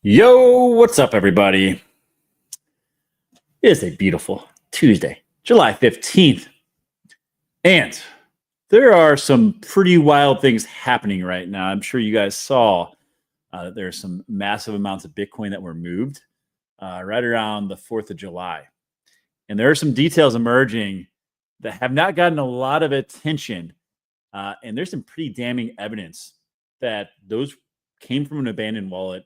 Yo, what's up, everybody? It is a beautiful Tuesday, July 15th, and there are some pretty wild things happening right now. I'm sure you guys saw that there are some massive amounts of Bitcoin that were moved right around the 4th of July. And there are some details emerging that have not gotten a lot of attention. And there's some pretty damning evidence that those came from an abandoned wallet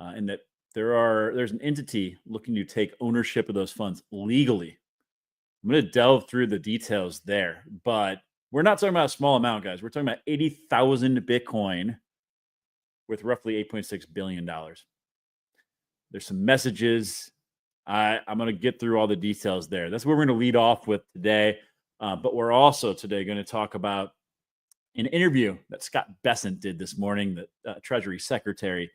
and that there's an entity looking to take ownership of those funds legally. I'm going to delve through the details there, but we're not talking about a small amount, guys. We're talking about 80,000 Bitcoin worth roughly $8.6 billion. There's some messages. I'm going to get through all the details there. That's what we're going to lead off with today. But we're also today going to talk about an interview that Scott Bessent did this morning, the Treasury Secretary.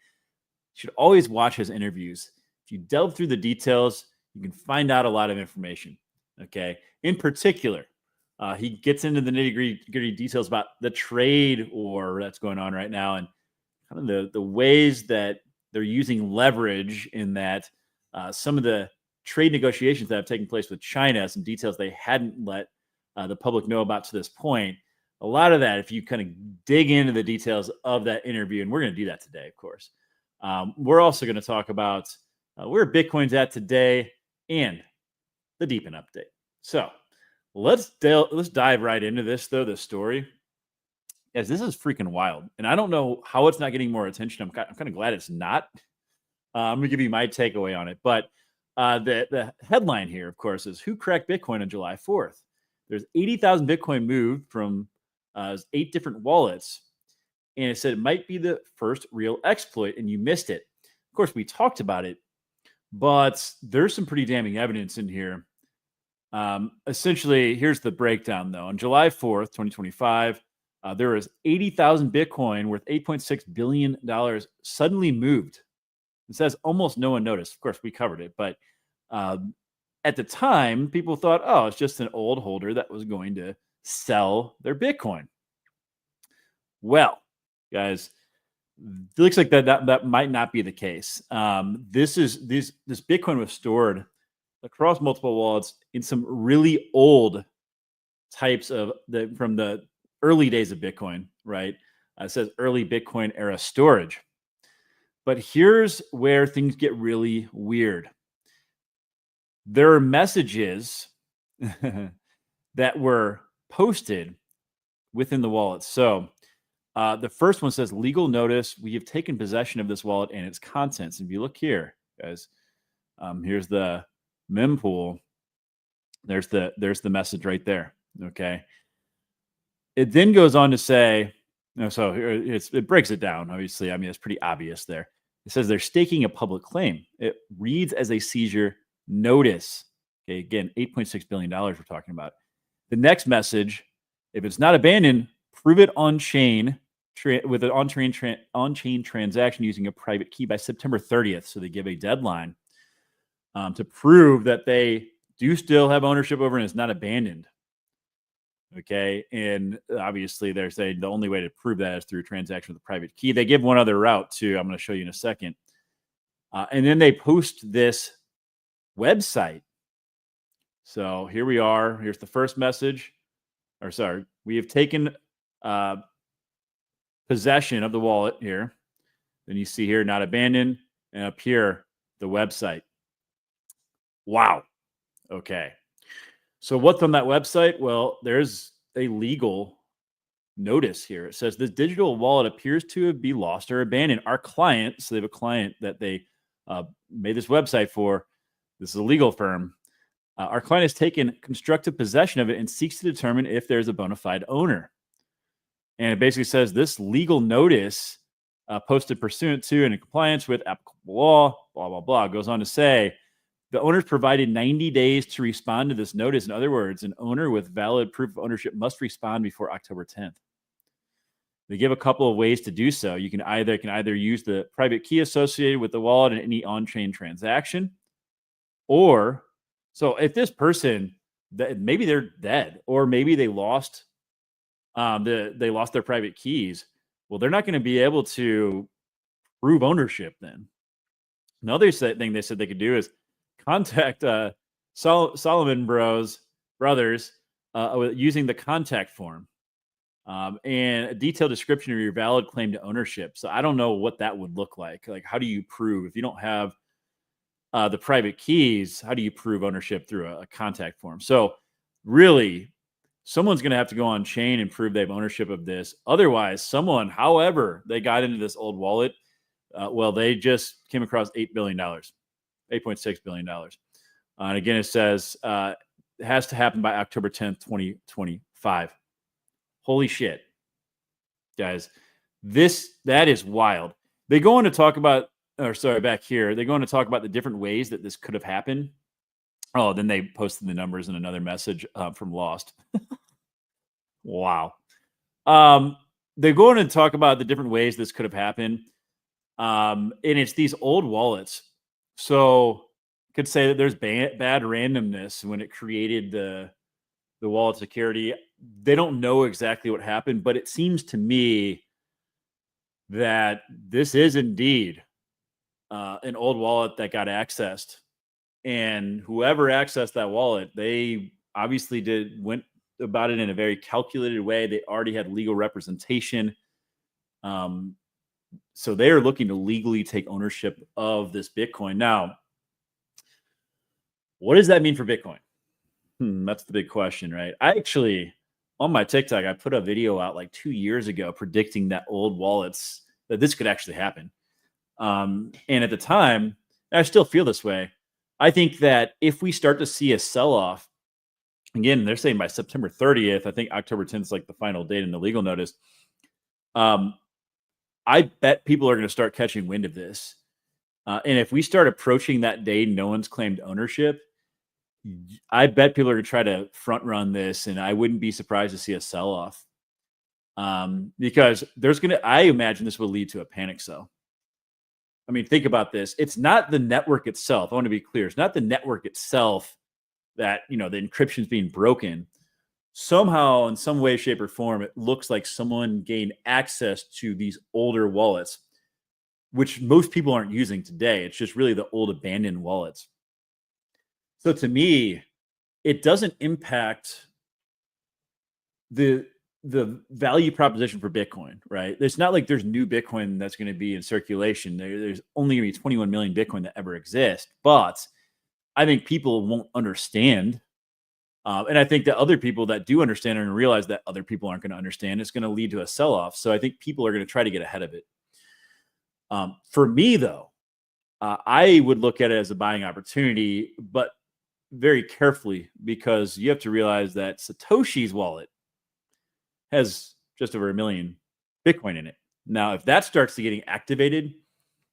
You should always watch his interviews. If you delve through the details, you can find out a lot of information. Okay. In particular, he gets into the nitty-gritty details about the trade war that's going on right now and kind of the ways that they're using leverage in that some of the trade negotiations that have taken place with China, some details they hadn't let the public know about to this point. A lot of that, if you kind of dig into the details of that interview, and we're going to do that today, of course. We're also going to talk about where Bitcoin's at today and the DePIN update. So let's dive right into this, though, the story. As this is freaking wild. And I don't know how it's not getting more attention. I'm kind of glad it's not. I'm going to give you my takeaway on it. But the headline here, of course, is who cracked Bitcoin on July 4th? There's 80,000 Bitcoin moved from 8 different wallets. And it said it might be the first real exploit, and you missed it. Of course, we talked about it, but there's some pretty damning evidence in here. Essentially, here's the breakdown, though. On July 4th, 2025, there was 80,000 Bitcoin worth $8.6 billion suddenly moved. It says almost no one noticed. Of course, we covered it, but at the time, people thought, oh, it's just an old holder that was going to sell their Bitcoin. Well, guys, it looks like that might not be the case. This Bitcoin was stored across multiple wallets in some really old types from the early days of Bitcoin, right? It says early Bitcoin era storage. But here's where things get really weird. There are messages that were posted within the wallet. So the first one says legal notice. We have taken possession of this wallet and its contents. If you look here, guys, here's the mempool. There's the message right there. Okay. It then goes on to say, so it breaks it down. Obviously, I mean, it's pretty obvious there. It says they're staking a public claim. It reads as a seizure notice. Okay, again, $8.6 billion we're talking about. The next message, if it's not abandoned, prove it on chain with an on-chain transaction using a private key by September 30th. So they give a deadline to prove that they do still have ownership over and it's not abandoned. Okay, and obviously they're saying the only way to prove that is through a transaction with a private key. They give one other route too. I'm going to show you in a second. And then they post this website. So here we are. Here's the first message. Or sorry, we have taken possession of the wallet here. Then you see here, not abandoned. And up here, the website. Wow. Okay. So what's on that website? Well, there's a legal notice here. It says this digital wallet appears to be lost or abandoned. Our client, so they have a client that they made this website for. This is a legal firm. Our client has taken constructive possession of it and seeks to determine if there's a bona fide owner. And it basically says this legal notice posted pursuant to and in compliance with applicable law, blah, blah, blah, goes on to say, the owners provided 90 days to respond to this notice. In other words, an owner with valid proof of ownership must respond before October 10th. They give a couple of ways to do so. You can either use the private key associated with the wallet in any on-chain transaction, or so if this person, maybe they're dead, or maybe they lost their private keys. Well, they're not going to be able to prove ownership then. Another thing they said they could do is contact Solomon brothers using the contact form and a detailed description of your valid claim to ownership. So I don't know what that would look like. Like, how do you prove if you don't have the private keys? How do you prove ownership through a contact form? So really, someone's going to have to go on chain and prove they have ownership of this. Otherwise, someone, however, they got into this old wallet, well, they just came across $8 billion, $8.6 billion. And again, it says it has to happen by October 10th, 2025. Holy shit, guys. That is wild. They go on to talk about, back here, they go on to talk about the different ways that this could have happened. Oh, then they posted the numbers in another message from Lost. Wow. They go on and talk about the different ways this could have happened. And it's these old wallets. So could say that there's bad randomness when it created the wallet security. They don't know exactly what happened, but it seems to me that this is indeed an old wallet that got accessed. And whoever accessed that wallet, they obviously went about it in a very calculated way. They already had legal representation. So they are looking to legally take ownership of this Bitcoin. Now, what does that mean for Bitcoin? That's the big question, right? I actually, on my TikTok, I put a video out like 2 years ago predicting that old wallets, that this could actually happen. And at the time, I still feel this way. I think that if we start to see a sell-off, again, they're saying by September 30th, I think October 10th is like the final date in the legal notice. I bet people are going to start catching wind of this. And if we start approaching that day, no one's claimed ownership, I bet people are going to try to front run this, and I wouldn't be surprised to see a sell-off. Because I imagine this will lead to a panic sell. I mean, think about this. It's not the network itself. I want to be clear. It's not the network itself that, the encryption is being broken. Somehow, in some way, shape, or form, it looks like someone gained access to these older wallets, which most people aren't using today. It's just really the old abandoned wallets. So to me, it doesn't impact the value proposition for Bitcoin, right? It's not like there's new Bitcoin that's going to be in circulation. There's only going to be 21 million Bitcoin that ever exist. But I think people won't understand. And I think that other people that do understand and realize that other people aren't going to understand, it's going to lead to a sell-off. So I think people are going to try to get ahead of it. For me, though, I would look at it as a buying opportunity, but very carefully, because you have to realize that Satoshi's wallet has just over 1 million Bitcoin in it. Now, if that starts to getting activated,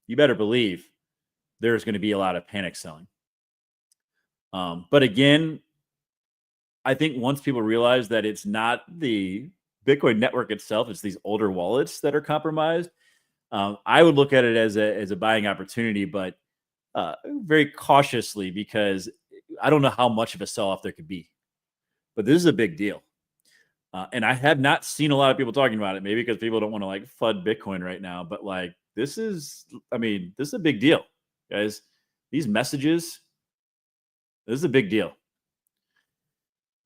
you better believe there's going to be a lot of panic selling. But again, I think once people realize that it's not the Bitcoin network itself, it's these older wallets that are compromised, I would look at it as a buying opportunity, but very cautiously, because I don't know how much of a sell-off there could be. But this is a big deal. And I have not seen a lot of people talking about it, maybe because people don't want to like FUD Bitcoin right now. But like, this is a big deal, guys. These messages, this is a big deal.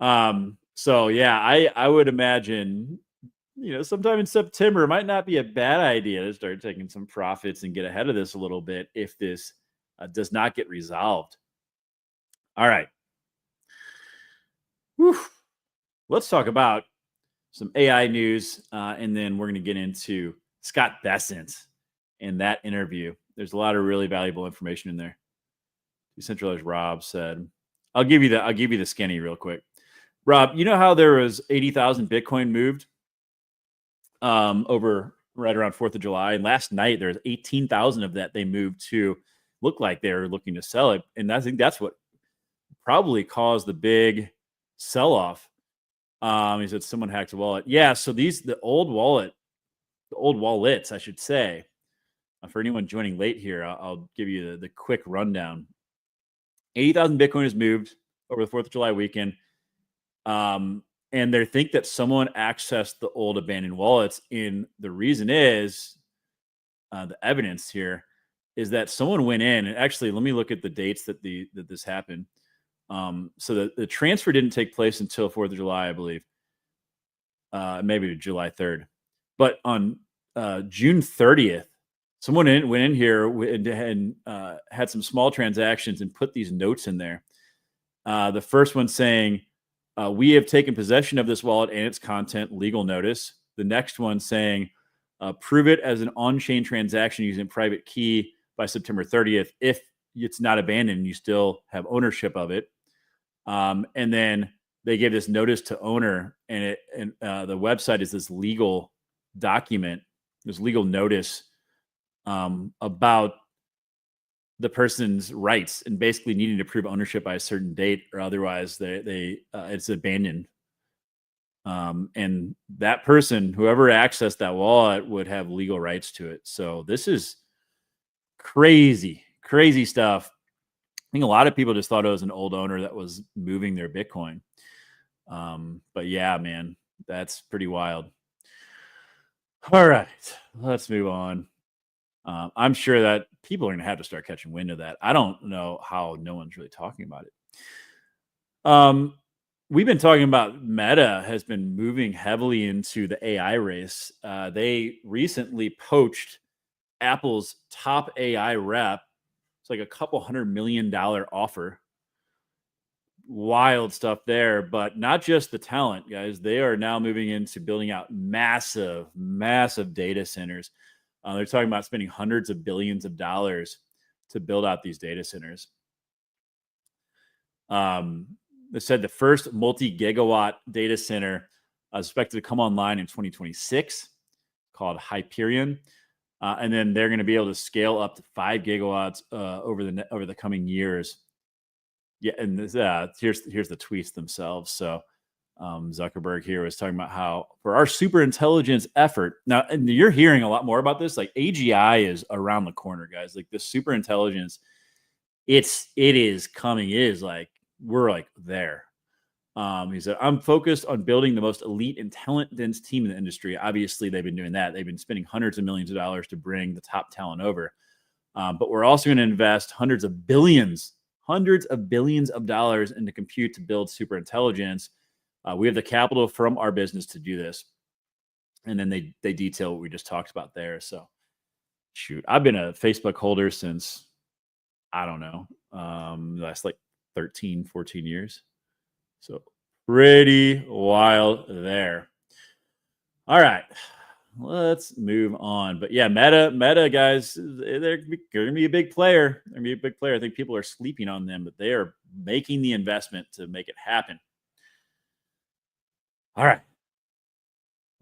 So yeah, I would imagine, sometime in September, it might not be a bad idea to start taking some profits and get ahead of this a little bit if this does not get resolved. All right. Whew. Let's talk about some AI news, and then we're going to get into Scott Bessent and that interview. There's a lot of really valuable information in there. Decentralized Rob said, I'll give you the skinny real quick. Rob, you know how there was 80,000 Bitcoin moved over right around 4th of July? And last night there was 18,000 of that they moved to look like they were looking to sell it. And I think that's what probably caused the big sell-off. He said someone hacked a wallet. Yeah, so the old wallets, I should say. For anyone joining late here, I'll give you the quick rundown. 80,000 Bitcoin is moved over the 4th of July weekend. And they think that someone accessed the old abandoned wallets. And the reason is the evidence here. is that someone went in, and actually, let me look at the dates that this happened. So the transfer didn't take place until 4th of July, I believe, maybe July 3rd. But on June 30th, someone went in here and had some small transactions and put these notes in there. The first one saying, we have taken possession of this wallet and its content, legal notice. The next one saying, prove it as an on-chain transaction using private key by September 30th. If it's not abandoned, you still have ownership of it. And then they gave this notice to owner, and the website is this legal document, this legal notice about the person's rights and basically needing to prove ownership by a certain date, or otherwise it's abandoned. And that person, whoever accessed that wallet, would have legal rights to it. So this is crazy stuff. I think a lot of people just thought it was an old owner that was moving their Bitcoin. But yeah, man, that's pretty wild. All right, let's move on. I'm sure that people are going to have to start catching wind of that. I don't know how no one's really talking about it. We've been talking about Meta has been moving heavily into the AI race. They recently poached Apple's top AI rep. It's like a couple $100 million offer. Wild stuff there, but not just the talent, guys. They are now moving into building out massive data centers. They're talking about spending hundreds of billions of dollars to build out these data centers. They said the first multi-gigawatt data center is expected to come online in 2026, called Hyperion. And then they're going to be able to scale up to 5 gigawatts over the coming years. Yeah, and here's the tweets themselves. So Zuckerberg here was talking about how for our super intelligence effort. Now, and you're hearing a lot more about this. Like AGI is around the corner, guys. Like the super intelligence, it is coming. It is like we're like there. He said, I'm focused on building the most elite and talent-dense team in the industry. Obviously, they've been doing that. They've been spending hundreds of millions of dollars to bring the top talent over. But we're also going to invest hundreds of billions of dollars into compute to build super intelligence. We have the capital from our business to do this. And then they detail what we just talked about there. So shoot, I've been a Facebook holder since, I don't know, last like 13, 14 years. So pretty wild there. All right, let's move on. But yeah, Meta guys, they're going to be a big player. They're going to be a big player. I think people are sleeping on them, but they are making the investment to make it happen. All right,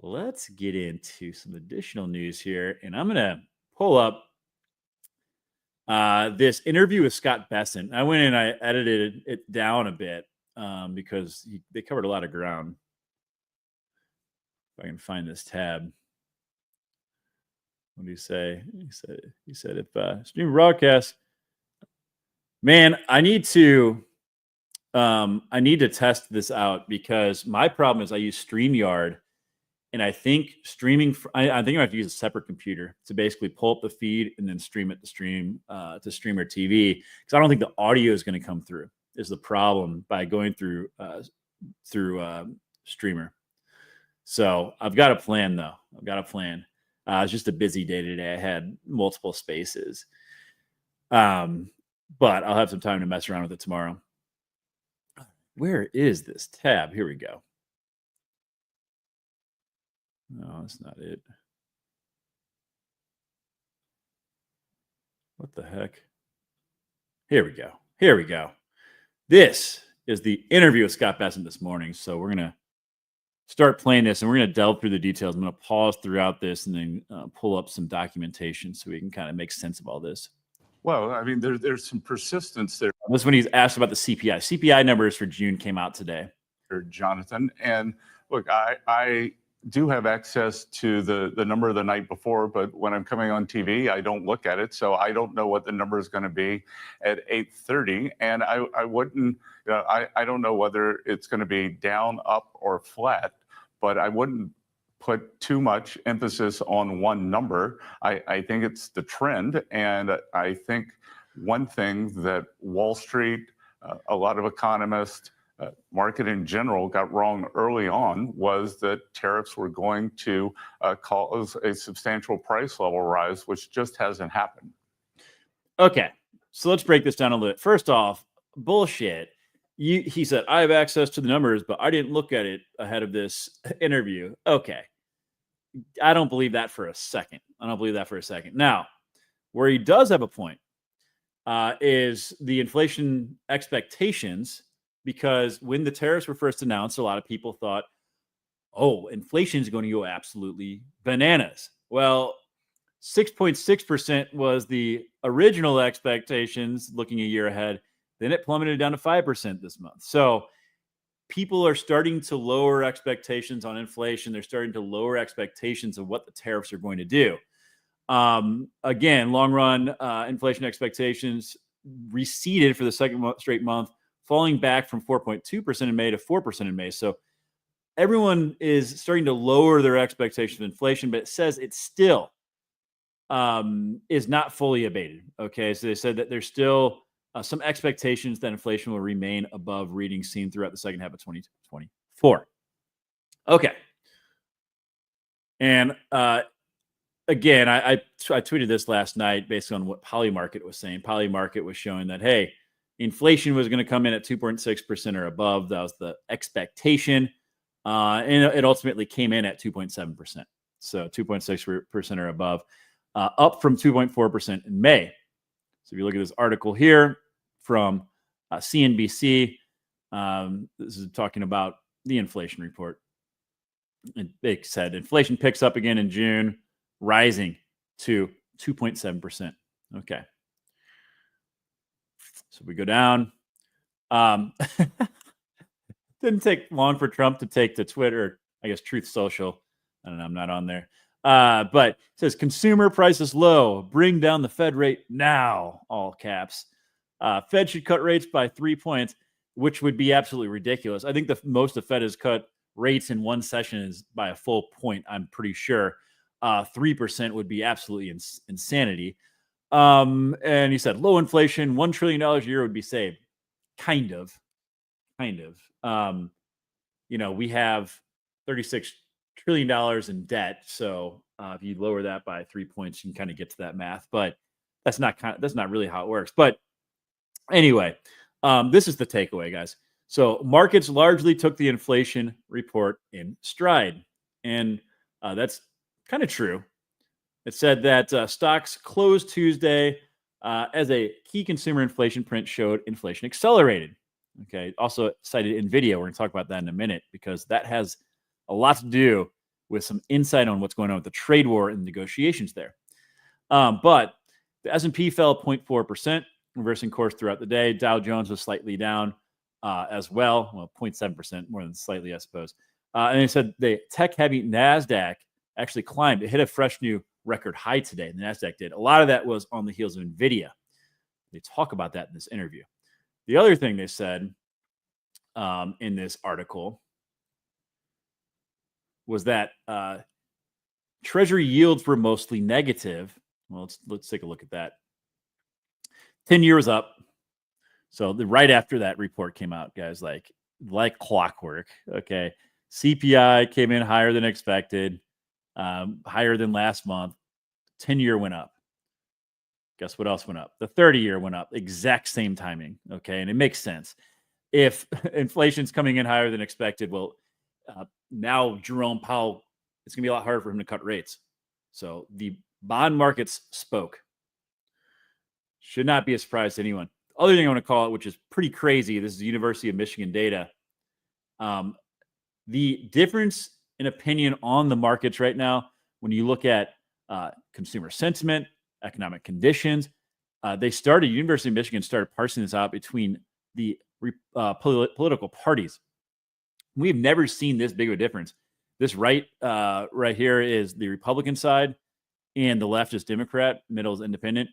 let's get into some additional news here. And I'm going to pull up this interview with Scott Bessent. I went in, I edited it down a bit because they covered a lot of ground. If I can find this tab. What do you say? He said if stream broadcast, man, I need to test this out because my problem is I use StreamYard, and I think streaming. I think I have to use a separate computer to basically pull up the feed and then stream it to Streamer TV because I don't think the audio is going to come through. Is the problem by going through Streamer. So I've got a plan though. It's just a busy day today. I had multiple spaces. But I'll have some time to mess around with it tomorrow. Where is this tab? Here we go. No, that's not it. What the heck? Here we go. This is the interview with Scott Bessent this morning. So we're going to start playing this and we're going to delve through the details. I'm going to pause throughout this and then pull up some documentation so we can kind of make sense of all this. Well, I mean, there's some persistence there. This is when he's asked about the CPI. CPI numbers for June came out today. Jonathan, and look, I do have access to the number the night before, but when I'm coming on TV, I don't look at it, so I don't know what the number is going to be at 8:30, and I wouldn't, I don't know whether it's going to be down, up, or flat, but I wouldn't put too much emphasis on one number. I think it's the trend. And I think one thing that Wall Street, a lot of economists, market in general got wrong early on was that tariffs were going to cause a substantial price level rise, which just hasn't happened. Okay, so let's break this down a little bit. First off, bullshit. He said, I have access to the numbers, but I didn't look at it ahead of this interview. Okay. I don't believe that for a second. Now, where he does have a point is the inflation expectations, because when the tariffs were first announced, a lot of people thought, oh, inflation is going to go absolutely bananas. Well, 6.6% was the original expectations looking a year ahead. Then it plummeted down to 5% this month. So people are starting to lower expectations on inflation. They're starting to lower expectations of what the tariffs are going to do. Again, long run inflation expectations receded for the second straight month, falling back from 4.2% in May to 4% in May. So everyone is starting to lower their expectations of inflation, but it says it's still is not fully abated. Okay, so they said that there's still some expectations that inflation will remain above readings seen throughout the second half of 2024. Okay. And again, I tweeted this last night based on what Polymarket was saying. Polymarket was showing that, hey, inflation was going to come in at 2.6% or above. That was the expectation. And it ultimately came in at 2.7%. So 2.6% or above, up from 2.4% in May. So if you look at this article here from CNBC, this is talking about the inflation report. And they said inflation picks up again in June, rising to 2.7%. Okay. So we go down. Didn't take long for Trump to take to Twitter, I guess Truth Social. I don't know, I'm not on there. But it says consumer prices low, bring down the Fed rate now, all caps. Fed should cut rates by 3 points, which would be absolutely ridiculous. I think the most the Fed has cut rates in one session is by a full point, I'm pretty sure. 3% would be absolutely insanity. And he said low inflation, $1 trillion a year would be saved. Kind of. We have $36 trillion in debt. So if you lower that by 3 points, you can kind of get to that math, but that's not really how it works. But anyway, this is the takeaway, guys. So markets largely took the inflation report in stride. And that's kind of true. It said that stocks closed Tuesday as a key consumer inflation print showed inflation accelerated. Okay. Also cited Nvidia. We're going to talk about that in a minute because that has a lot to do with some insight on what's going on with the trade war and negotiations there. But the S&P fell 0.4%, reversing course throughout the day. Dow Jones was slightly down as well 0.7%, more than slightly, I suppose. And they said the tech-heavy NASDAQ actually climbed. It hit a fresh new record high today. The NASDAQ did. A lot of that was on the heels of Nvidia. They talk about that in this interview. The other thing they said in this article was that Treasury yields were mostly negative. Well, let's take a look at that. 10-year was up. So right after that report came out, guys, like clockwork. Okay, CPI came in higher than expected, higher than last month. 10-year went up. Guess what else went up? The 30-year went up. Exact same timing. Okay, and it makes sense. If inflation's coming in higher than expected, well, now Jerome Powell, it's going to be a lot harder for him to cut rates. So the bond markets spoke. Should not be a surprise to anyone. Other thing I want to call it, which is pretty crazy, this is the University of Michigan data. The difference in opinion on the markets right now, when you look at consumer sentiment, economic conditions, University of Michigan started parsing this out between the political parties. We've never seen this big of a difference. This right here is the Republican side, and the left is Democrat, middle is independent.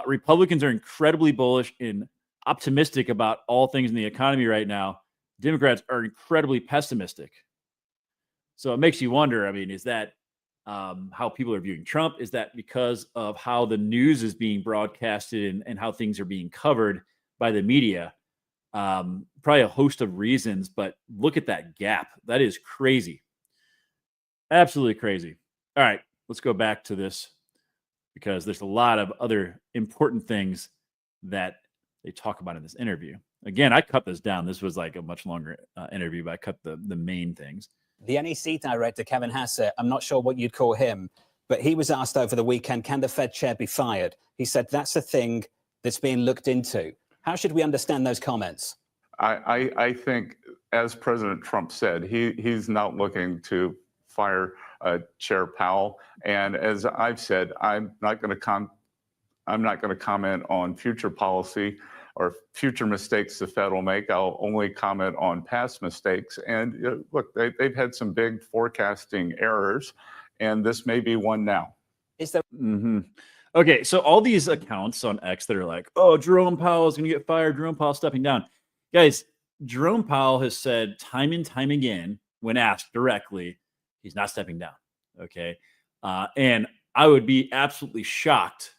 Republicans are incredibly bullish and optimistic about all things in the economy right now. Democrats are incredibly pessimistic. So it makes you wonder, I mean, is that how people are viewing Trump? Is that because of how the news is being broadcasted and how things are being covered by the media? Probably a host of reasons, but look at that gap. That is crazy. Absolutely crazy. All right, let's go back to this because there's a lot of other important things that they talk about in this interview. Again, I cut this down. This was like a much longer interview, but I cut the main things. The NEC director, Kevin Hassett, I'm not sure what you'd call him, but he was asked over the weekend, can the Fed chair be fired? He said that's a thing that's being looked into. How should we understand those comments? I think, as President Trump said, he's not looking to fire Chair Powell. And as I've said, I'm not going to comment on future policy or future mistakes the Fed will make. I'll only comment on past mistakes. And look, they've had some big forecasting errors, and this may be one now. Is there? Okay, so all these accounts on X that are like, oh, Jerome Powell is going to get fired, Jerome Powell stepping down. Guys, Jerome Powell has said time and time again, when asked directly, he's not stepping down. Okay. And I would be absolutely shocked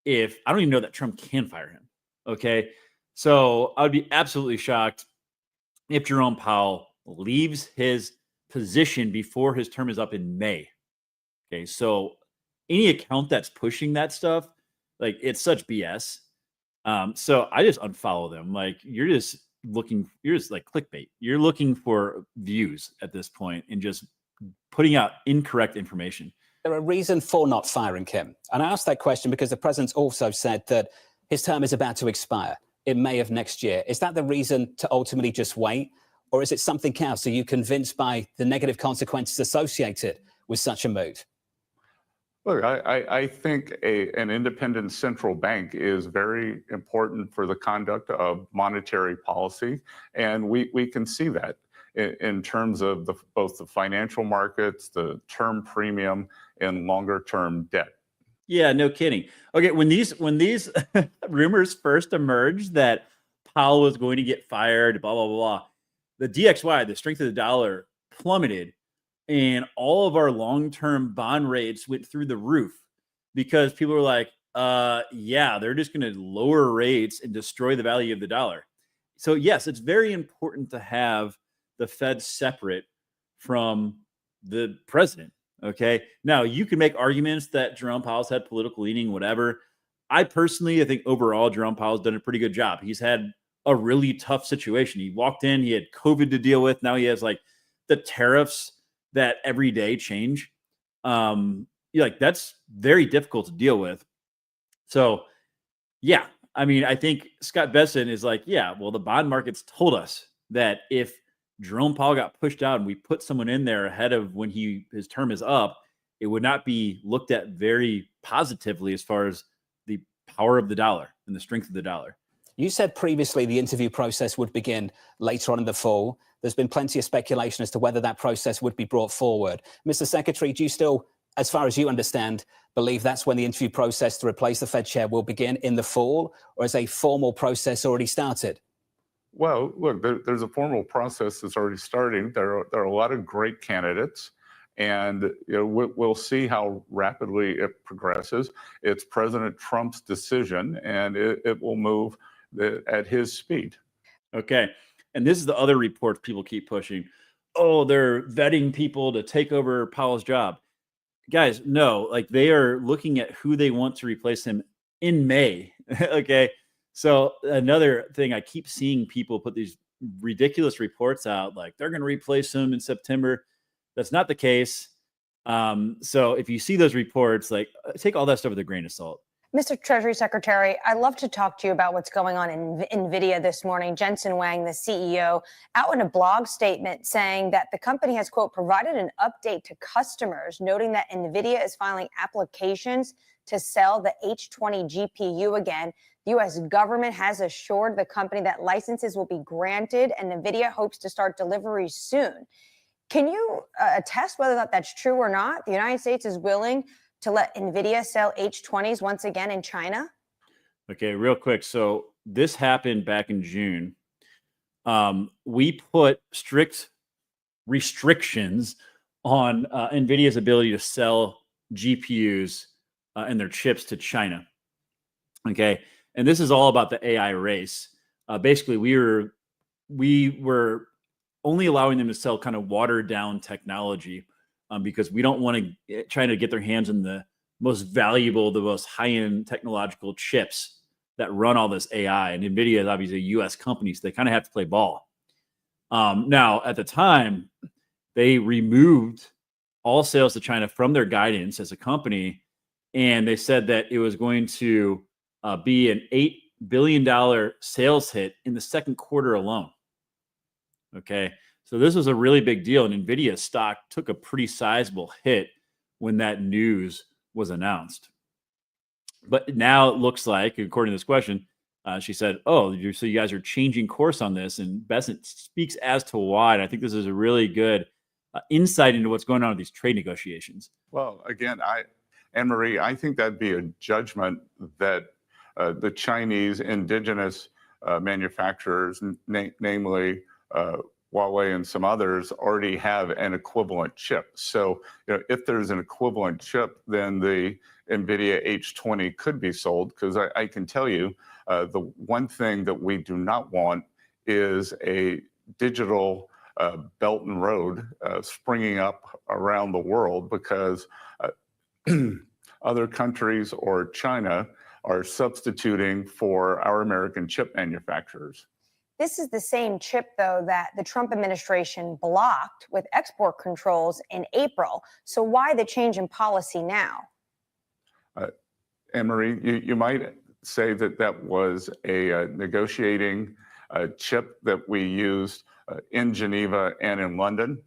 if I don't even know that Trump can fire him. Okay. So I would be absolutely shocked if Jerome Powell leaves his position before his term is up in May. Okay. So any account that's pushing that stuff, like it's such BS. So I just unfollow them. Like you're just like clickbait. You're looking for views at this point and just putting out incorrect information. There a reason for not firing him? And I asked that question because the president's also said that his term is about to expire in May of next year. Is that the reason to ultimately just wait? Or is it something else? Are you convinced by the negative consequences associated with such a move? Look, I think an independent central bank is very important for the conduct of monetary policy. And we can see that in terms of both the financial markets, the term premium, and longer term debt. Yeah, no kidding. Okay, when these rumors first emerged that Powell was going to get fired, blah, blah, blah, blah, the DXY, the strength of the dollar, plummeted. And all of our long-term bond rates went through the roof because people were like, yeah, they're just going to lower rates and destroy the value of the dollar. So yes, it's very important to have the Fed separate from the president. Okay. Now you can make arguments that Jerome Powell's had political leaning, whatever. I think overall Jerome Powell's done a pretty good job. He's had a really tough situation. He walked in, he had COVID to deal with. Now he has like the tariffs that every day change. That's very difficult to deal with. So yeah, I mean, I think Scott Bessent is like, yeah, well, the bond markets told us that if Jerome Powell got pushed out and we put someone in there ahead of when his term is up, it would not be looked at very positively as far as the power of the dollar and the strength of the dollar. You said previously the interview process would begin later on in the fall. There's been plenty of speculation as to whether that process would be brought forward. Mr. Secretary, do you still, as far as you understand, believe that's when the interview process to replace the Fed chair will begin in the fall, or has a formal process already started? Well, look, there's a formal process that's already starting. There are a lot of great candidates, and we'll see how rapidly it progresses. It's President Trump's decision, and it will move at his speed. Okay. And this is the other reports people keep pushing. Oh, they're vetting people to take over Powell's job. Guys, no, like they are looking at who they want to replace him in May. Okay. So another thing, I keep seeing people put these ridiculous reports out, like they're going to replace him in September. That's not the case. So if you see those reports, like take all that stuff with a grain of salt. Mr. Treasury Secretary, I'd love to talk to you about what's going on in Nvidia this morning. Jensen Huang, the CEO, out in a blog statement saying that the company has, quote, provided an update to customers, noting that Nvidia is filing applications to sell the H20 GPU again. The U.S. government has assured the company that licenses will be granted, and Nvidia hopes to start deliveries soon. Can you attest whether or not that's true or not? The United States is willing to let Nvidia sell H20s once again in China? Okay, real quick. So this happened back in June. We put strict restrictions on NVIDIA's ability to sell GPUs and their chips to China. Okay, and this is all about the AI race. Basically, we were only allowing them to sell kind of watered down technology because we don't want to try to get their hands on the most valuable, the most high-end technological chips that run all this AI. And NVIDIA is obviously a U.S. company, so they kind of have to play ball. Now, at the time, they removed all sales to China from their guidance as a company, and they said that it was going to be an $8 billion sales hit in the second quarter alone. Okay, so this was a really big deal, and NVIDIA stock took a pretty sizable hit when that news was announced. But now it looks like, according to this question, she said, "Oh, so you guys are changing course on this," and Bessent speaks as to why. And I think this is a really good insight into what's going on with these trade negotiations. Well, again, Anne-Marie, I think that'd be a judgment that the Chinese indigenous manufacturers, namely Huawei and some others, already have an equivalent chip. So, if there's an equivalent chip, then the NVIDIA H20 could be sold, because I can tell you the one thing that we do not want is a digital Belt and Road springing up around the world, because other countries or China are substituting for our American chip manufacturers. This is the same chip, though, that the Trump administration blocked with export controls in April. So why the change in policy now? Anne-Marie, you might say that that was a negotiating chip that we used in Geneva and in London.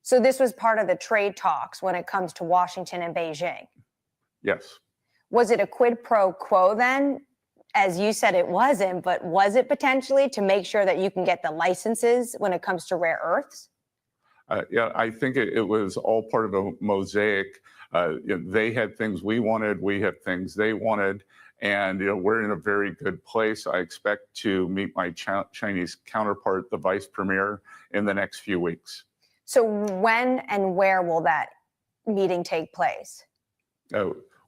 So this was part of the trade talks when it comes to Washington and Beijing? Yes. Was it a quid pro quo then? As you said, it wasn't, but was it potentially to make sure that you can get the licenses when it comes to rare earths? Yeah, I think it was all part of a mosaic. They had things we wanted, we had things they wanted, and we're in a very good place. I expect to meet my Chinese counterpart, the vice premier, in the next few weeks. So when and where will that meeting take place?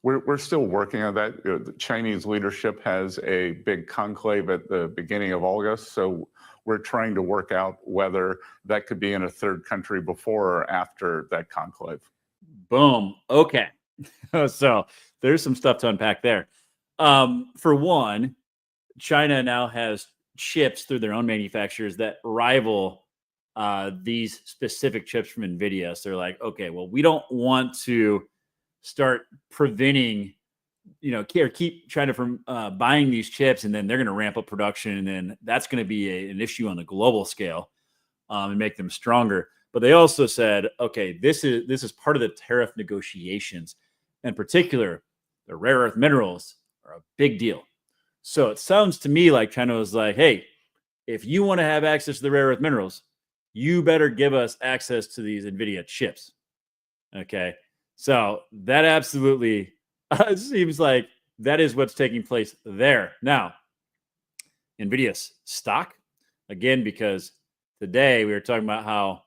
We're still working on that. The Chinese leadership has a big conclave at the beginning of August, so we're trying to work out whether that could be in a third country before or after that conclave. Boom. Okay. So there's some stuff to unpack there. For one, China now has chips through their own manufacturers that rival these specific chips from NVIDIA. So they're like, okay, well, we don't want to start preventing, or keep China from buying these chips, and then they're going to ramp up production, and then that's going to be an issue on the global scale and make them stronger. But they also said, okay, this is part of the tariff negotiations. In particular, the rare earth minerals are a big deal. So it sounds to me like China was like, hey, if you want to have access to the rare earth minerals, you better give us access to these NVIDIA chips. Okay. So that absolutely seems like that is what's taking place there. Now, NVIDIA's stock, again, because today we were talking about how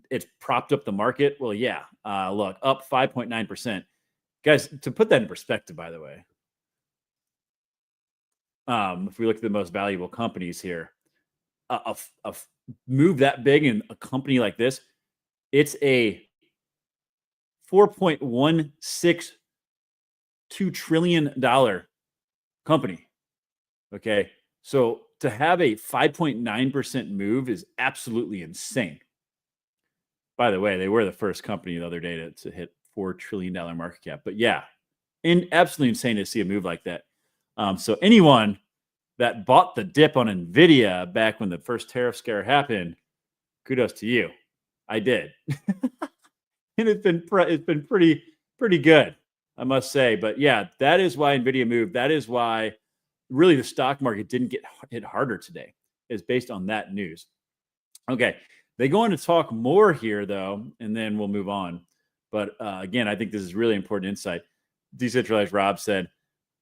it's propped up the market. Well, yeah, look, up 5.9%. Guys, to put that in perspective, by the way, if we look at the most valuable companies here, a move that big in a company like this, it's a $4.162 trillion company. Okay. So to have a 5.9% move is absolutely insane. By the way, they were the first company the other day to hit $4 trillion market cap. But yeah, absolutely insane to see a move like that. So anyone that bought the dip on NVIDIA back when the first tariff scare happened, kudos to you. I did. And it's been pretty good, I must say. But yeah, that is why NVIDIA moved. That is why really the stock market didn't get hit harder today, is based on that news. Okay, they go on to talk more here, though, and then we'll move on. But again, I think this is really important insight. Decentralized Rob said,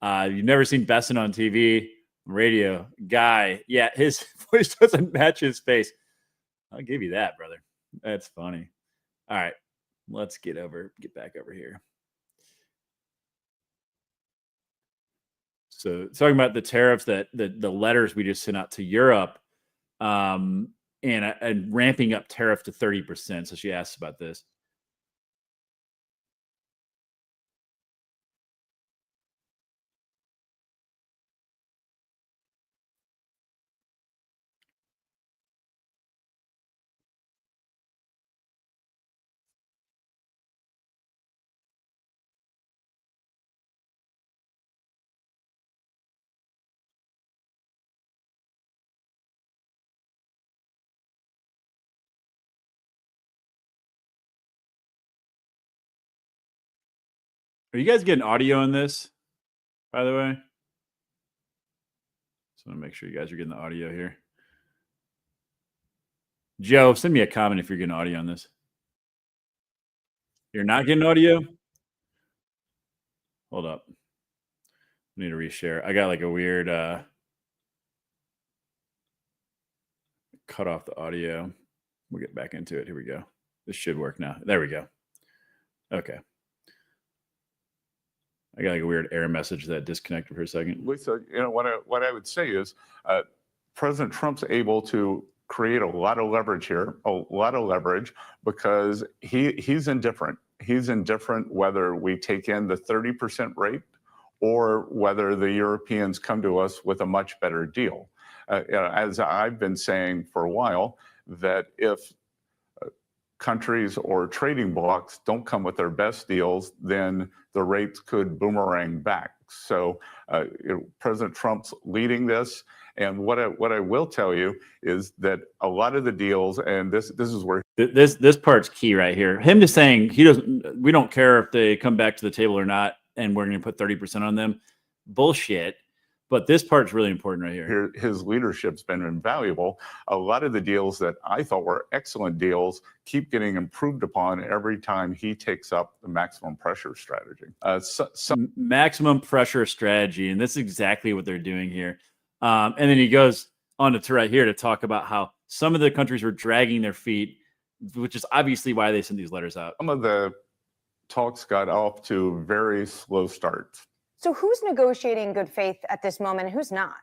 you've never seen Bessent on TV, radio. Guy, yeah, his voice doesn't match his face. I'll give you that, brother. That's funny. All right, let's get back over here. So talking about the tariffs that the letters we just sent out to Europe, and ramping up tariff to 30%. So she asked about this. Are you guys getting audio on this, by the way? Just want to make sure you guys are getting the audio here. Joe, send me a comment if you're getting audio on this. You're not getting audio? Hold up. I need to reshare. I got like a weird cut off the audio. We'll get back into it. Here we go. This should work now. There we go. Okay. I got like a weird error message that disconnected for a second. Lisa, what I would say is President Trump's able to create a lot of leverage here, because he's indifferent. He's indifferent whether we take in the 30% rate or whether the Europeans come to us with a much better deal. As I've been saying for a while, that if countries or trading blocs don't come with their best deals, then the rates could boomerang back. So President Trump's leading this. And what I will tell you is that a lot of the deals, and this is where this part's key right here. Him just saying we don't care if they come back to the table or not, and we're going to put 30% on them. Bullshit. But this part's really important right here. His leadership's been invaluable. A lot of the deals that I thought were excellent deals keep getting improved upon every time he takes up the maximum pressure strategy. Maximum pressure strategy, and that's exactly what they're doing here. And then he goes on to right here to talk about how some of the countries were dragging their feet, which is obviously why they sent these letters out. Some of the talks got off to very slow starts. So who's negotiating good faith at this moment and who's not?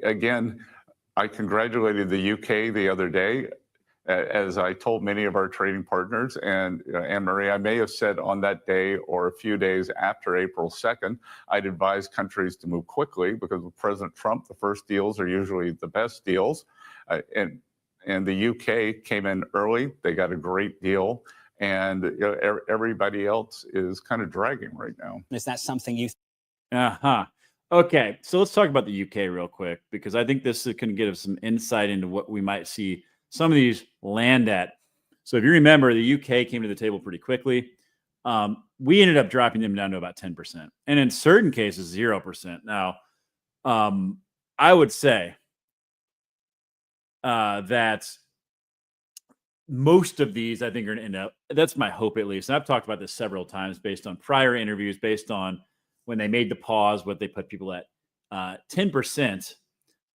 Again, I congratulated the UK the other day, as I told many of our trading partners. And Anne-Marie, I may have said on that day or a few days after April 2nd, I'd advise countries to move quickly, because with President Trump, the first deals are usually the best deals. And the UK came in early. They got a great deal. And everybody else is kind of dragging right now. Is that something you? Okay, so let's talk about the UK real quick, because I think this can give us some insight into what we might see some of these land at. So if you remember, the UK came to the table pretty quickly. We ended up dropping them down to about 10%, and in certain cases, 0%. Now, I would say that most of these, I think, are going to end up, that's my hope at least. And I've talked about this several times based on prior interviews, based on when they made the pause, what they put people at. 10%,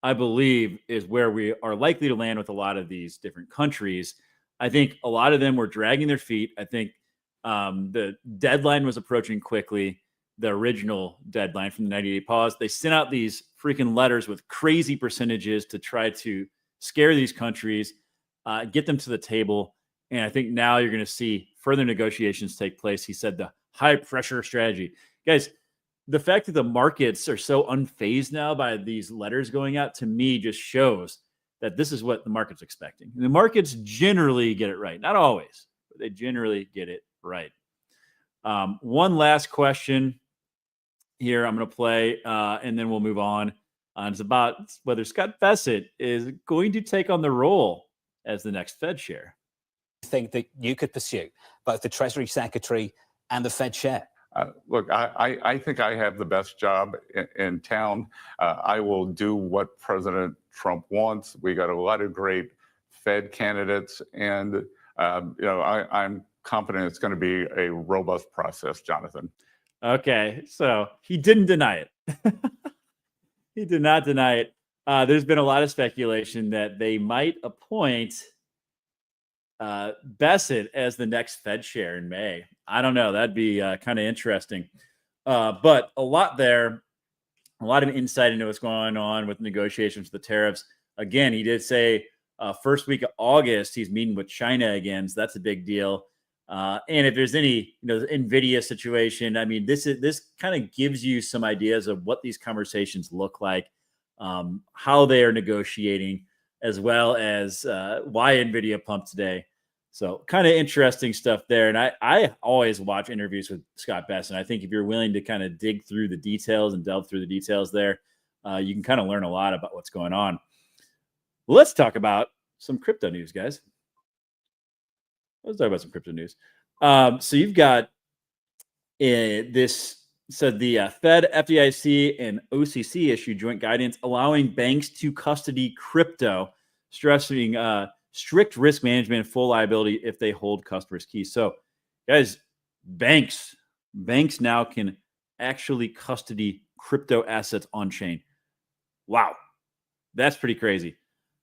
I believe, is where we are likely to land with a lot of these different countries. I think a lot of them were dragging their feet. I think the deadline was approaching quickly, the original deadline from the 90-day pause. They sent out these freaking letters with crazy percentages to try to scare these countries, get them to the table. And I think now you're going to see further negotiations take place. He said the high pressure strategy. Guys, the fact that the markets are so unfazed now by these letters going out, to me, just shows that this is what the market's expecting. And the markets generally get it right. Not always, but they generally get it right. One last question here I'm going to play, and then we'll move on. It's about whether Scott Bessent is going to take on the role as the next Fed chair. Think that you could pursue both the Treasury Secretary and the Fed chair? Look, I think I have the best job in town. I will do what President Trump wants. We got a lot of great Fed candidates, and I'm confident it's going to be a robust process, Jonathan. Okay, so he didn't deny it. He did not deny it. There's been a lot of speculation that they might appoint Bessent as the next Fed chair in May. I don't know. That'd be kind of interesting. But a lot there, a lot of insight into what's going on with negotiations for the tariffs. Again, he did say first week of August, he's meeting with China again. So that's a big deal. And if there's any, the Nvidia situation, I mean, this kind of gives you some ideas of what these conversations look like, how they are negotiating, as well as why Nvidia pumped today. So kind of interesting stuff there. And I always watch interviews with Scott Bessent. I think if you're willing to kind of dig through the details and delve through the details there, you can kind of learn a lot about what's going on. Let's talk about some crypto news, guys. Let's talk about some crypto news. So you've got this said the Fed, FDIC, and OCC issued joint guidance allowing banks to custody crypto, stressing strict risk management and full liability if they hold customers' keys. So, guys, banks now can actually custody crypto assets on chain. Wow, that's pretty crazy.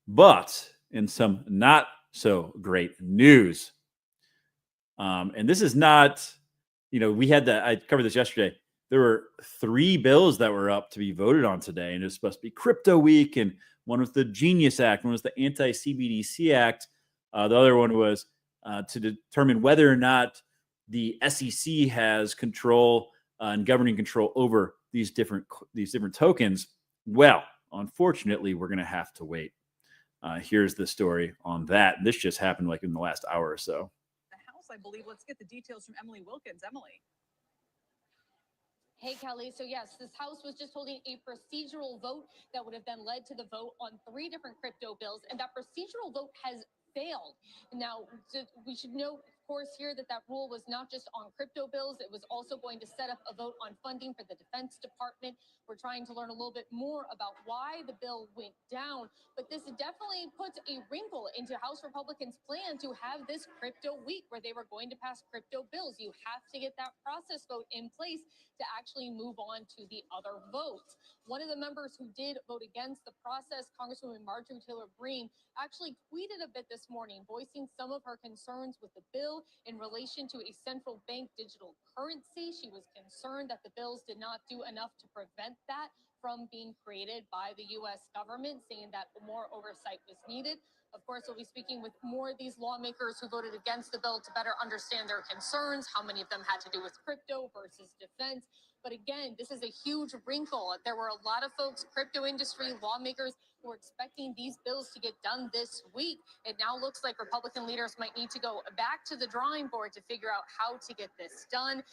But in some not so great news, and this is not, we had that. I covered this yesterday. There were 3 bills that were up to be voted on today, and it was supposed to be Crypto Week, and one was the Genius Act, one was the Anti-CBDC Act. The other one was to determine whether or not the SEC has control and governing control over these different tokens. Well, unfortunately, we're going to have to wait. Here's the story on that. This just happened like in the last hour or so. The House, I believe. Let's get the details from Emily Wilkins. Emily. Hey, Kelly. So yes, this House was just holding a procedural vote that would have then led to the vote on 3 different crypto bills, and that procedural vote has failed. Now, we should note, of course, here that rule was not just on crypto bills. It was also going to set up a vote on funding for the Defense Department. We're trying to learn a little bit more about why the bill went down, but this definitely puts a wrinkle into House Republicans' plan to have this crypto week where they were going to pass crypto bills. You have to get that process vote in place to actually move on to the other votes. One of the members who did vote against the process, Congresswoman Marjorie Taylor Greene, actually tweeted a bit this morning, voicing some of her concerns with the bill in relation to a central bank digital currency. She was concerned that the bills did not do enough to prevent that from being created by the U.S. government, saying that more oversight was needed. Of course, we'll be speaking with more of these lawmakers who voted against the bill to better understand their concerns, how many of them had to do with crypto versus defense. But again, this is a huge wrinkle. There were a lot of folks, crypto industry lawmakers, who were expecting these bills to get done this week. It now looks like Republican leaders might need to go back to the drawing board to figure out how to get this done.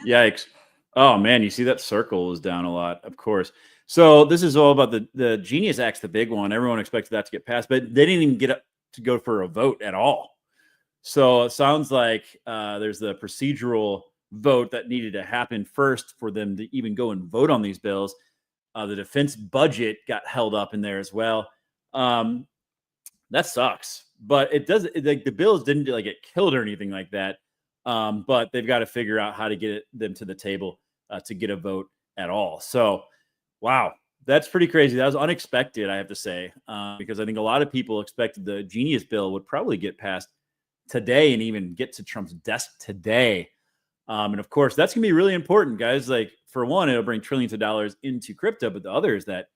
Yikes. Oh, man, you see that circle is down a lot, of course. So this is all about the Genius Act's the big one. Everyone expected that to get passed, but they didn't even get up to go for a vote at all. So it sounds like there's the procedural vote that needed to happen first for them to even go and vote on these bills. The defense budget got held up in there as well. That sucks, but it doesn't, like, the bills didn't get killed or anything like that. But they've got to figure out how to get them to the table to get a vote at all. So, wow, that's pretty crazy. That was unexpected, I have to say, because I think a lot of people expected the Genius bill would probably get passed today and even get to Trump's desk today. And of course, that's going to be really important, guys. Like, for one, it'll bring trillions of dollars into crypto, but the other is that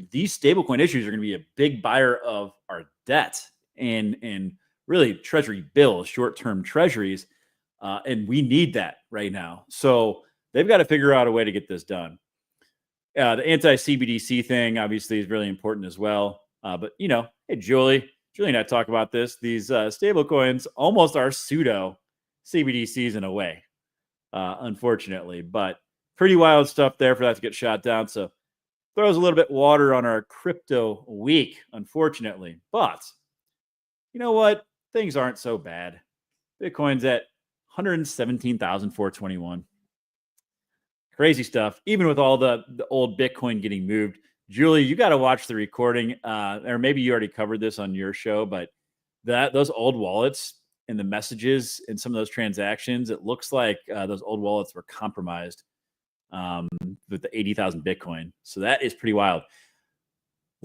these stablecoin issues are going to be a big buyer of our debt and really treasury bills, short-term treasuries. And we need that right now. So they've got to figure out a way to get this done. The anti-CBDC thing obviously is really important as well. But, hey, Julie and I talk about this. These stablecoins almost are pseudo CBDCs in a way, unfortunately. But pretty wild stuff there for that to get shot down. So throws a little bit water on our crypto week, unfortunately. But you know what? Things aren't so bad. Bitcoin's at 117,421. Crazy stuff. Even with all the old Bitcoin getting moved. Julie, you got to watch the recording, or maybe you already covered this on your show, but those old wallets and the messages in some of those transactions, it looks like those old wallets were compromised with the 80,000 Bitcoin. So that is pretty wild.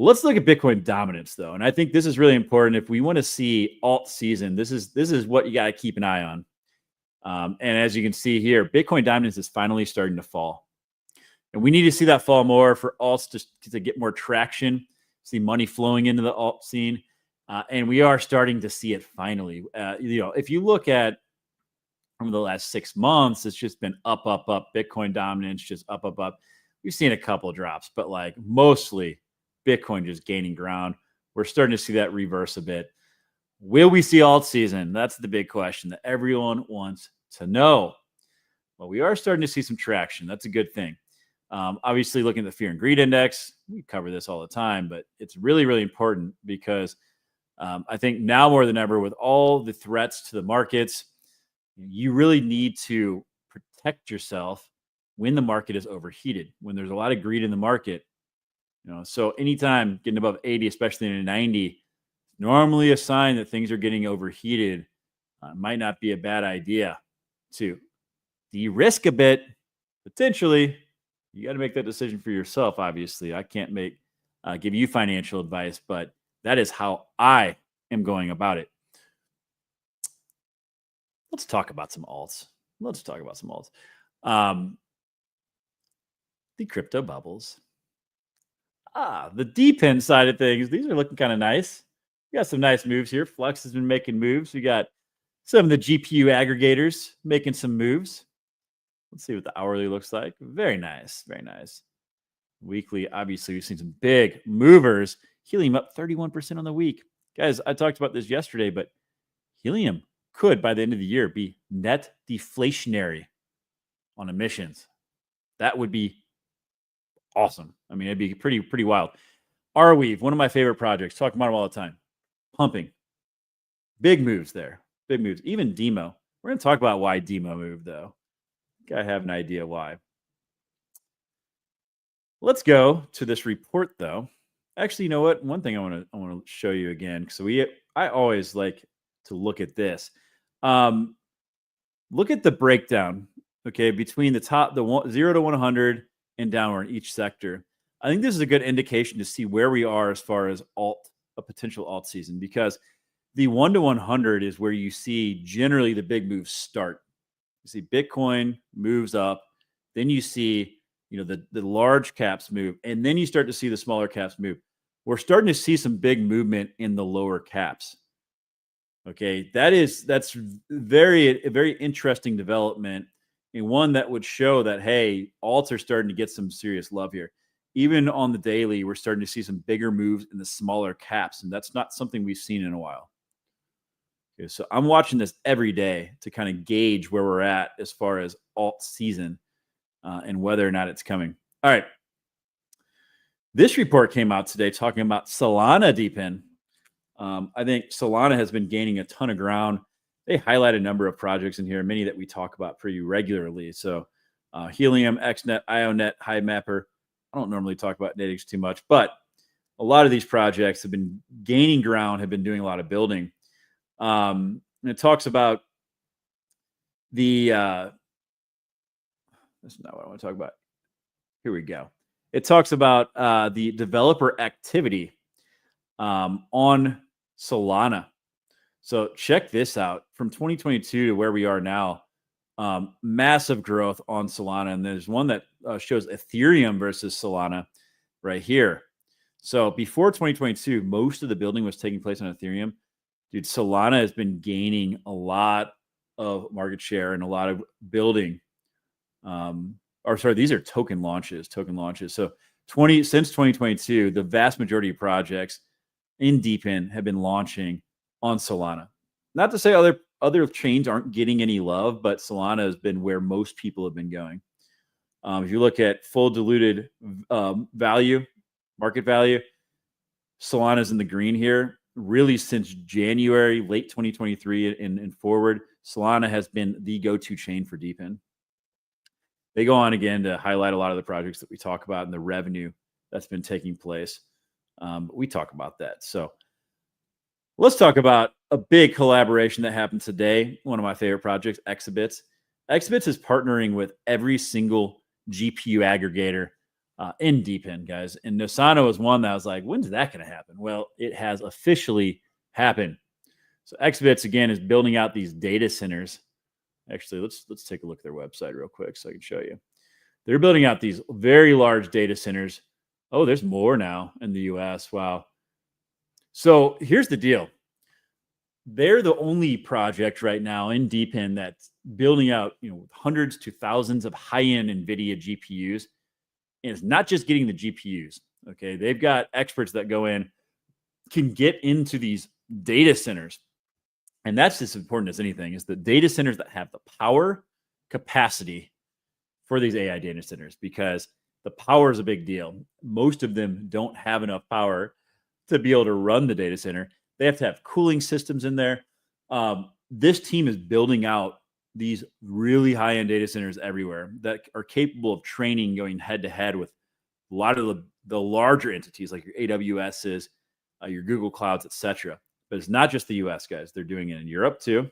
Let's look at Bitcoin dominance, though. And I think this is really important. If we want to see alt season, this is what you got to keep an eye on. And as you can see here, Bitcoin dominance is finally starting to fall. And we need to see that fall more for alts to get more traction, see money flowing into the alt scene. And we are starting to see it finally. If you look at from the last 6 months, it's just been up, up, up. Bitcoin dominance just up, up, up. We've seen a couple drops, but like mostly Bitcoin just gaining ground. We're starting to see that reverse a bit. Will we see alt season? That's the big question that everyone wants to know. Well, we are starting to see some traction. That's a good thing. Obviously, looking at the fear and greed index, we cover this all the time, but it's really, really important because I think now more than ever, with all the threats to the markets, you really need to protect yourself when the market is overheated, when there's a lot of greed in the market. So anytime getting above 80, especially in a 90, normally a sign that things are getting overheated. Might not be a bad idea to de-risk a bit. Potentially, you got to make that decision for yourself. Obviously, I can't give you financial advice, but that is how I am going about it. Let's talk about some alts. The crypto bubbles. The DePIN side of things. These are looking kind of nice. We got some nice moves here. Flux has been making moves. We got some of the GPU aggregators making some moves. Let's see what the hourly looks like. Very nice. Very nice. Weekly, obviously, we've seen some big movers. Helium up 31% on the week. Guys, I talked about this yesterday, but helium could, by the end of the year, be net deflationary on emissions. That would be awesome. I mean, it'd be pretty wild. Arweave, one of my favorite projects. Talk about them all the time. Pumping. Big moves there. Big moves. Even Demo. We're going to talk about why Demo moved, though. I have an idea why. Let's go to this report, though. Actually, you know what? One thing I want to show you again. So I always like to look at this. Look at the breakdown. Okay, between the top, 0 to 100, and downward in each sector. I think this is a good indication to see where we are as far as a potential alt season, because the 1 to 100 is where you see generally the big moves start. You see Bitcoin moves up, then you see the large caps move, and then you start to see the smaller caps move. We're starting to see some big movement in the lower caps. Okay, that's a very interesting development, and one that would show that, hey, alts are starting to get some serious love here. Even on the daily, we're starting to see some bigger moves in the smaller caps, and that's not something we've seen in a while. Okay, so I'm watching this every day to kind of gauge where we're at as far as alt season and whether or not it's coming. All right. This report came out today talking about Solana DePIN. I think Solana has been gaining a ton of ground. They highlight a number of projects in here, many that we talk about pretty regularly. So Helium, XNet, IONET, HiveMapper. I don't normally talk about Natix too much, but a lot of these projects have been gaining ground, have been doing a lot of building. And it talks about that's not what I want to talk about. Here we go. It talks about the developer activity on Solana. So check this out. From 2022 to where we are now, massive growth on Solana. And there's one that shows Ethereum versus Solana right here. So before 2022, most of the building was taking place on Ethereum. Dude, Solana has been gaining a lot of market share and a lot of building. These are token launches. So since 2022, the vast majority of projects in DePIN have been launching on Solana. Not to say other chains aren't getting any love, but Solana has been where most people have been going. If you look at full diluted market value, Solana's in the green here. Really, since January, late 2023 and forward, Solana has been the go-to chain for DePIN. They go on again to highlight a lot of the projects that we talk about and the revenue that's been taking place. We talk about that. So let's talk about a big collaboration that happened today. One of my favorite projects, Exhibits. Exhibits is partnering with every single GPU aggregator in DePIN, guys. And Nosana was one that I was like, when's that going to happen? Well, it has officially happened. So Xbits, again, is building out these data centers. Actually, let's take a look at their website real quick so I can show you. They're building out these very large data centers. Oh, there's more now in the US. Wow. So here's the deal. They're the only project right now in DePIN that's building out, hundreds to thousands of high-end NVIDIA GPUs. And it's not just getting the GPUs. Okay. They've got experts that go in, can get into these data centers. And that's as important as anything, is the data centers that have the power capacity for these AI data centers, because the power is a big deal. Most of them don't have enough power to be able to run the data center. They have to have cooling systems in there. This team is building out these really high-end data centers everywhere that are capable of training, going head-to-head with a lot of the larger entities like your AWSs, your Google Clouds, etc. But it's not just the US, guys. They're doing it in Europe too.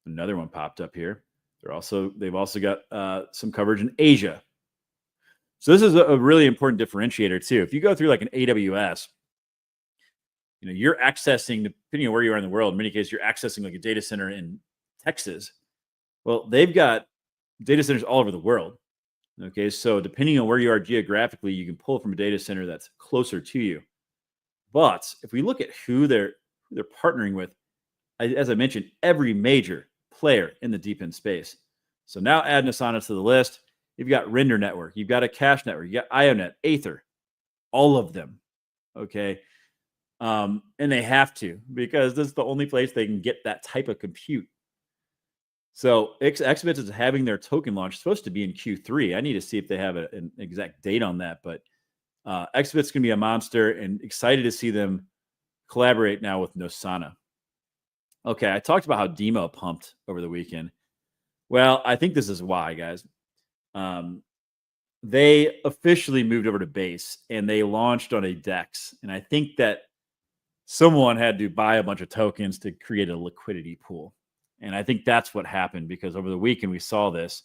Another one popped up here. They've also got some coverage in Asia. So this is a really important differentiator too. If you go through like an AWS, you're accessing, depending on where you are in the world, in many cases, you're accessing like a data center in Texas. Well, they've got data centers all over the world. Okay, so depending on where you are geographically, you can pull from a data center that's closer to you. But if we look at who they're partnering with, as I mentioned, every major player in the DePIN space. So now add Asana to the list. You've got Render Network, you've got a Cache Network, you got IONET, Aether, all of them. Okay. And they have to, because this is the only place they can get that type of compute. So Xbits is having their token launch, supposed to be in Q3. I need to see if they have an exact date on that, but Xbits can be a monster, and excited to see them collaborate now with Nosana. Okay, I talked about how Demo pumped over the weekend. Well, I think this is why, guys. They officially moved over to Base, and they launched on a DEX. And I think that someone had to buy a bunch of tokens to create a liquidity pool. And I think that's what happened, because over the weekend we saw this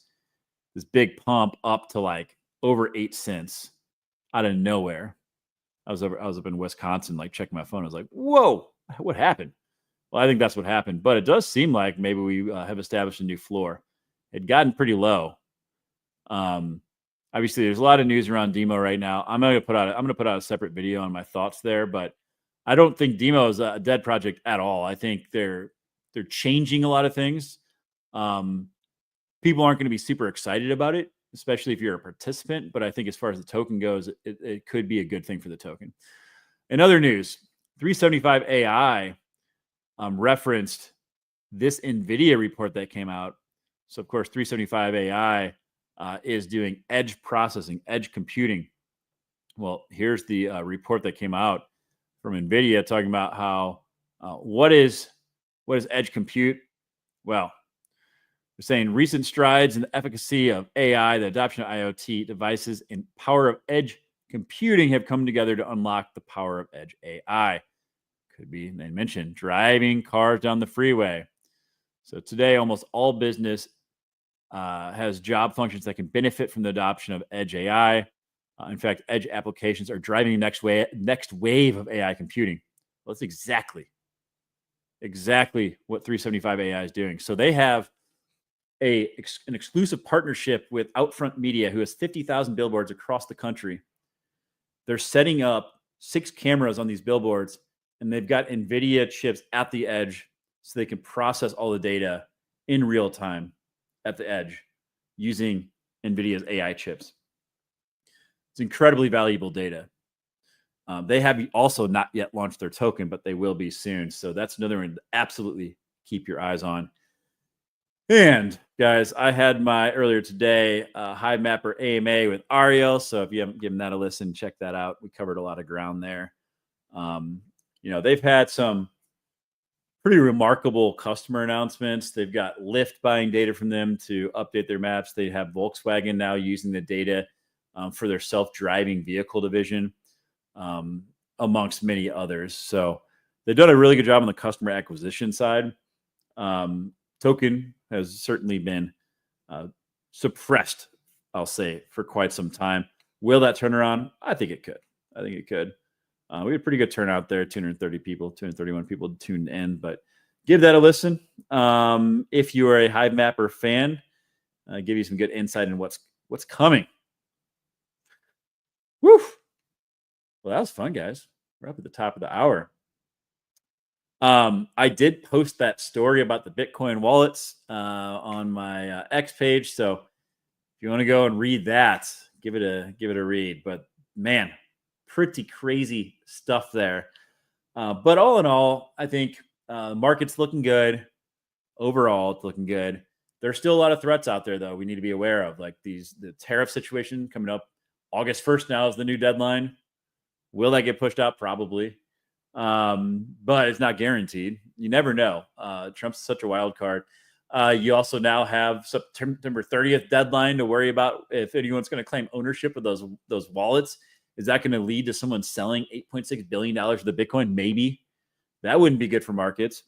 big pump up to like over 8 cents out of nowhere. I was up in Wisconsin, like checking my phone. I was like, whoa, what happened? Well, I think that's what happened. But it does seem like maybe we have established a new floor. It had gotten pretty low. Obviously, there's a lot of news around Demo right now. I'm going to put out a separate video on my thoughts there, but I don't think Demo is a dead project at all. I think they're changing a lot of things. People aren't going to be super excited about it, especially if you're a participant. But I think as far as the token goes, it could be a good thing for the token. In other news, 375 AI referenced this NVIDIA report that came out. So, of course, 375 AI is doing edge processing, edge computing. Well, here's the report that came out from NVIDIA talking about how what is edge compute? Well, they're saying recent strides in the efficacy of AI, the adoption of IoT devices, and power of edge computing have come together to unlock the power of edge AI. Could be, they mentioned, driving cars down the freeway. So today, almost all business has job functions that can benefit from the adoption of edge AI. In fact, edge applications are driving the next wave of AI computing. Well, that's exactly what 375 AI is doing. So they have an exclusive partnership with Outfront Media, who has 50,000 billboards across the country. They're setting up 6 cameras on these billboards, and they've got NVIDIA chips at the edge so they can process all the data in real time at the edge using NVIDIA's AI chips. It's incredibly valuable data. They have also not yet launched their token, but they will be soon. So that's another one to absolutely keep your eyes on. And guys, I had my earlier today Hive Mapper AMA with Ariel. So if you haven't given that a listen, check that out. We covered a lot of ground there. They've had some pretty remarkable customer announcements. They've got Lyft buying data from them to update their maps. They have Volkswagen now using the data for their self-driving vehicle division, amongst many others. So they've done a really good job on the customer acquisition side. Token has certainly been suppressed I'll say, for quite some time. Will that turn around? I think it could. We had a pretty good turnout there, 230 people, 231 people tuned in, but give that a listen. If you are a Hive Mapper fan, give you some good insight in what's coming. Woo! Well, that was fun, guys. We're up at the top of the hour. I did post that story about the Bitcoin wallets on my X page, so if you want to go and read that, give it a read. But man, pretty crazy stuff there. But all in all, I think market's looking good. Overall, it's looking good. There's still a lot of threats out there, though, we need to be aware of, like the tariff situation coming up. August 1st now is the new deadline. Will that get pushed out? Probably. But it's not guaranteed. You never know. Trump's such a wild card. You also now have September 30th deadline to worry about if anyone's going to claim ownership of those wallets. Is that going to lead to someone selling $8.6 billion of the Bitcoin? Maybe. That wouldn't be good for markets.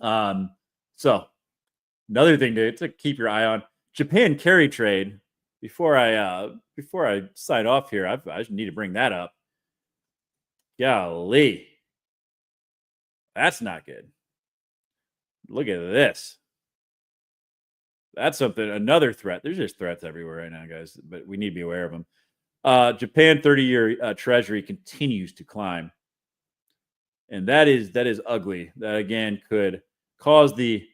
So another thing to keep your eye on, Japan carry trade. Before I sign off here, I need to bring that up. Golly, that's not good. Look at this. That's something, another threat. There's just threats everywhere right now, guys, but we need to be aware of them. Japan 30-year Treasury continues to climb. And that is ugly. That, again, could cause the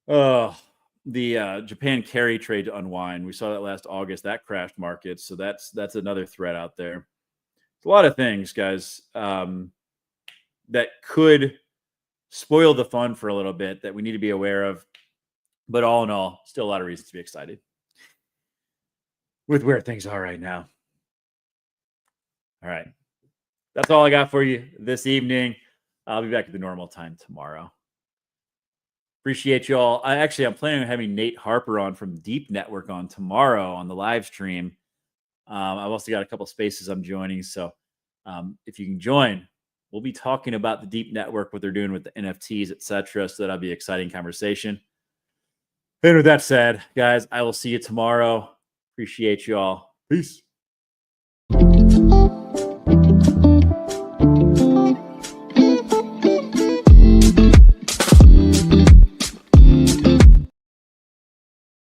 Japan carry trade to unwind. We saw that last August. That crashed markets. So that's another threat out there. It's a lot of things, guys, that could spoil the fun for a little bit that we need to be aware of. But all in all, still a lot of reasons to be excited with where things are right now. All right. That's all I got for you this evening. I'll be back at the normal time tomorrow. Appreciate you all. I'm planning on having Nate Harper on from Deep Network on tomorrow on the live stream. I've also got a couple spaces I'm joining. So if you can join, we'll be talking about the Deep Network, what they're doing with the NFTs, etc. So that'll be an exciting conversation. And with that said, guys, I will see you tomorrow. Appreciate you all. Peace.